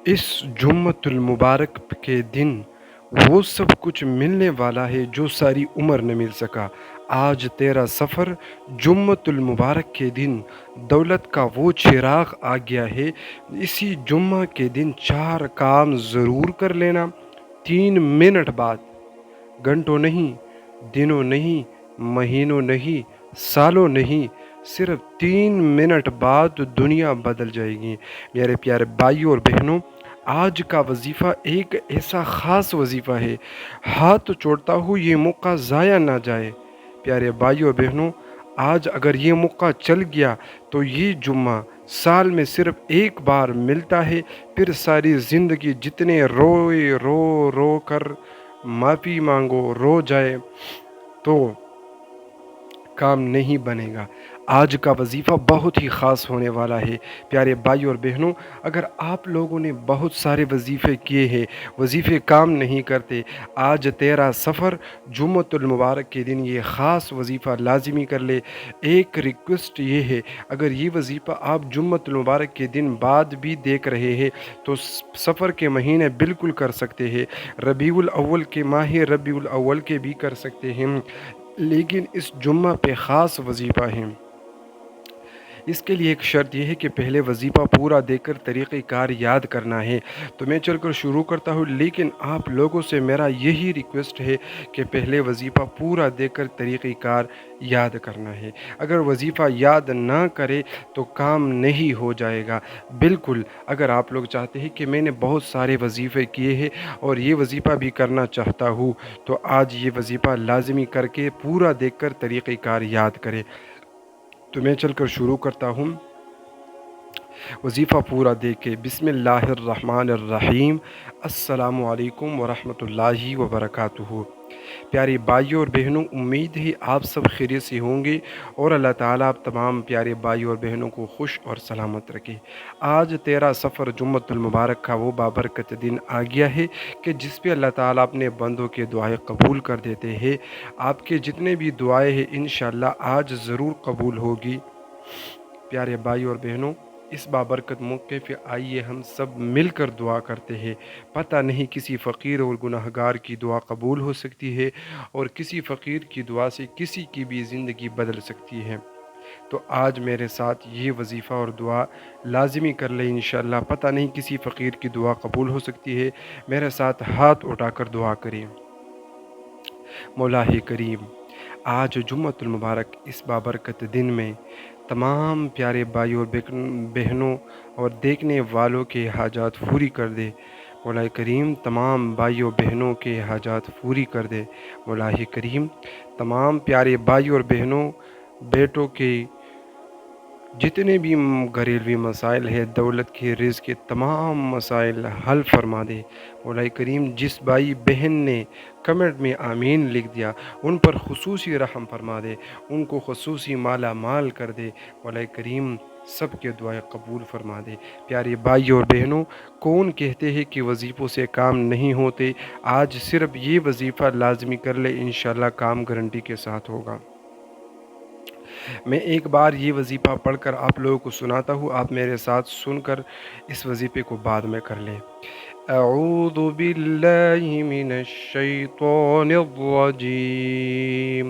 اس جمعۃ المبارک کے دن وہ سب کچھ ملنے والا ہے جو ساری عمر نہ مل سکا۔ آج 13 صفر جمعۃ المبارک کے دن دولت کا وہ چراغ آ گیا ہے۔ اسی جمعہ کے دن 4 کام ضرور کر لینا۔ 3 منٹ بعد، گھنٹوں نہیں، دنوں نہیں، مہینوں نہیں، سالوں نہیں، صرف 3 منٹ بعد دنیا بدل جائے گی۔ میرے پیارے بھائیوں اور بہنوں، آج کا وظیفہ ایک ایسا خاص وظیفہ ہے، ہاتھ چھوڑتا ہوں یہ موقع ضائع نہ جائے۔ پیارے بھائیوں اور بہنوں، آج اگر یہ موقع چل گیا تو یہ جمعہ سال میں صرف ایک بار ملتا ہے، پھر ساری زندگی جتنے روئے رو رو کر معافی مانگو رو جائے تو کام نہیں بنے گا۔ آج کا وظیفہ بہت ہی خاص ہونے والا ہے۔ پیارے بھائیوں اور بہنوں، اگر آپ لوگوں نے بہت سارے وظیفے کیے ہیں، وظیفے کام نہیں کرتے، آج 13 صفر جمعۃ المبارک کے دن یہ خاص وظیفہ لازمی کر لے۔ ایک ریکویسٹ یہ ہے، اگر یہ وظیفہ آپ جمعۃ المبارک کے دن بعد بھی دیکھ رہے ہیں تو سفر کے مہینے بالکل کر سکتے ہیں، ربیع الاول کے ماہ ربیع الاول کے بھی کر سکتے ہیں، لیکن اس جمعہ پہ خاص وظیفہ ہے۔ اس کے لیے ایک شرط یہ ہے کہ پہلے وظیفہ پورا دیکھ کر طریقہ کار یاد کرنا ہے۔ تو میں چل کر شروع کرتا ہوں، لیکن آپ لوگوں سے میرا یہی ریکویسٹ ہے کہ پہلے وظیفہ پورا دیکھ کر طریقہ کار یاد کرنا ہے۔ اگر وظیفہ یاد نہ کرے تو کام نہیں ہو جائے گا۔ بالکل، اگر آپ لوگ چاہتے ہیں کہ میں نے بہت سارے وظیفے کیے ہیں اور یہ وظیفہ بھی کرنا چاہتا ہوں، تو آج یہ وظیفہ لازمی کر کے پورا دیکھ کر طریقہ کار یاد کرے۔ تو میں چل کر شروع کرتا ہوں، وظیفہ پورا دیکھ کے۔ بسم اللہ الرحمن الرحیم۔ السلام علیکم ورحمۃ اللہ وبرکاتہ۔ پیارے بھائیوں اور بہنوں، امید ہے آپ سب خیریت سے ہوں گے اور اللہ تعالیٰ آپ تمام پیارے بھائیوں اور بہنوں کو خوش اور سلامت رکھے۔ آج 13 صفر جمعۃ المبارک کا وہ بابرکت دن آ گیا ہے کہ جس پہ اللہ تعالیٰ اپنے بندوں کے دعائیں قبول کر دیتے ہیں۔ آپ کے جتنے بھی دعائیں ہیں انشاءاللہ آج ضرور قبول ہوگی۔ پیارے بھائیوں اور بہنوں، اس بابرکت موقع پہ آئیے ہم سب مل کر دعا کرتے ہیں۔ پتہ نہیں کسی فقیر اور گناہ گار کی دعا قبول ہو سکتی ہے اور کسی فقیر کی دعا سے کسی کی بھی زندگی بدل سکتی ہے۔ تو آج میرے ساتھ یہ وظیفہ اور دعا لازمی کر لیں انشاءاللہ۔ پتہ نہیں کسی فقیر کی دعا قبول ہو سکتی ہے۔ میرے ساتھ ہاتھ اٹھا کر دعا کریں۔ مولا کریم، آج جمعۃ المبارک اس بابرکت دن میں تمام پیارے بھائیوں اور بہنوں اور دیکھنے والوں کے حاجات پوری کر دے۔ مولا کریم، تمام بھائیوں بہنوں کے حاجات پوری کر دے۔ مولا کریم، تمام پیارے بھائیوں اور بہنوں بیٹوں کے جتنے بھی گھریلوی مسائل ہے، دولت کے رزق کے تمام مسائل حل فرما دے۔ مولا کریم، جس بھائی بہن نے کمنٹ میں آمین لکھ دیا ان پر خصوصی رحم فرما دے، ان کو خصوصی مالا مال کر دے۔ مولا کریم، سب کے دعائیں قبول فرما دے۔ پیارے بھائیوں اور بہنوں، کون کہتے ہیں کہ وظیفوں سے کام نہیں ہوتے؟ آج صرف یہ وظیفہ لازمی کر لے، انشاءاللہ کام گارنٹی کے ساتھ ہوگا۔ میں ایک بار یہ وظیفہ پڑھ کر آپ لوگوں کو سناتا ہوں، آپ میرے ساتھ سن کر اس وظیفے کو بعد میں کر لیں۔ اعوذ باللہ من الشیطان الرجیم،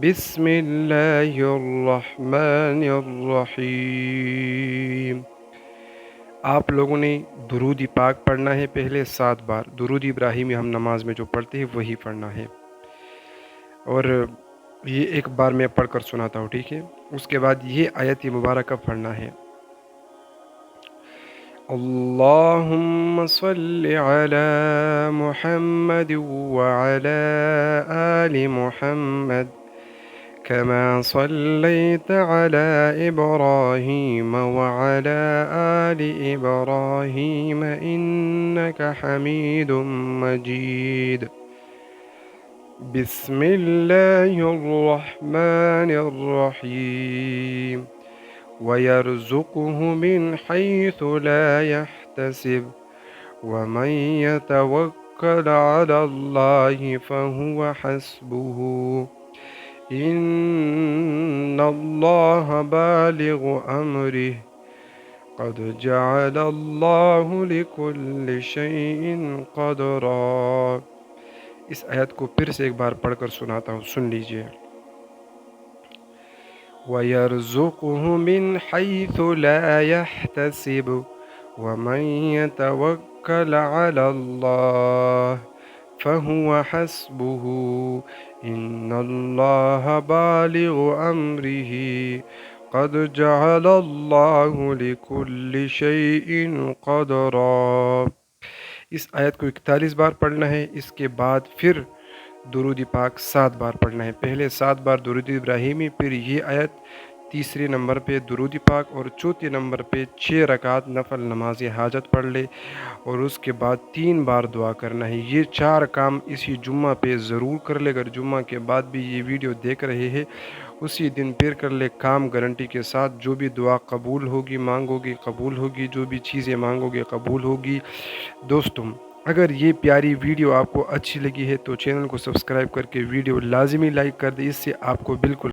بسم اللہ الرحمن الرحیم۔ آپ لوگوں نے درود پاک پڑھنا ہے پہلے 7 بار۔ درود ابراہیمی ہم نماز میں جو پڑھتے ہیں وہی پڑھنا ہے، اور یہ ایک بار میں پڑھ کر سناتا ہوں، ٹھیک ہے؟ اس کے بعد یہ آیت مبارکہ پڑھنا ہے۔ اللہم صل علی محمد وعلی آل محمد كما صليت على إبراهيم وعلى آل إبراهيم إنك حميد مجيد بسم الله الرحمن الرحيم ويرزقه من حيث لا يحتسب ومن يتوكل على الله فهو حسبه إن الله بالغ أمره قد جعل اللہ لکل شیء قدرا۔ اس آیت کو پھر سے ایک بار پڑھ کر سناتا ہوں، سن لیجئے۔ وَيَرْزُقْهُ مِنْ حَيْثُ لَا يَحْتَسِبُ وَمَنْ يَتَوَكَّلْ عَلَى اللَّهِ فَهُوَ حَسْبُهُ إِنَّ اللَّهَ بَالِغُ أَمْرِهِ قَدْ جَعَلَ اللَّهُ لِكُلِّ شَيْءٍ قَدْرًا۔ اس آیت کو 41 بار پڑھنا ہے، اس کے بعد پھر درود پاک 7 بار پڑھنا ہے۔ پہلے 7 بار درود ابراہیمی، پھر یہ آیت، تیسرے نمبر پہ درود پاک، اور چوتھے نمبر پہ 6 رکعت نفل نماز حاجت پڑھ لے، اور اس کے بعد 3 بار دعا کرنا ہے۔ یہ 4 کام اسی جمعہ پہ ضرور کر لے۔ اگر جمعہ کے بعد بھی یہ ویڈیو دیکھ رہے ہیں، اسی دن پھر کر لے، کام گارنٹی کے ساتھ، جو بھی دعا قبول ہوگی، مانگو گے قبول ہوگی، جو بھی چیزیں مانگو گے قبول ہوگی۔ دوستوں، اگر یہ پیاری ویڈیو آپ کو اچھی لگی ہے تو چینل کو سبسکرائب کر کے ویڈیو لازمی لائک کر دیں، اس سے آپ کو بالکل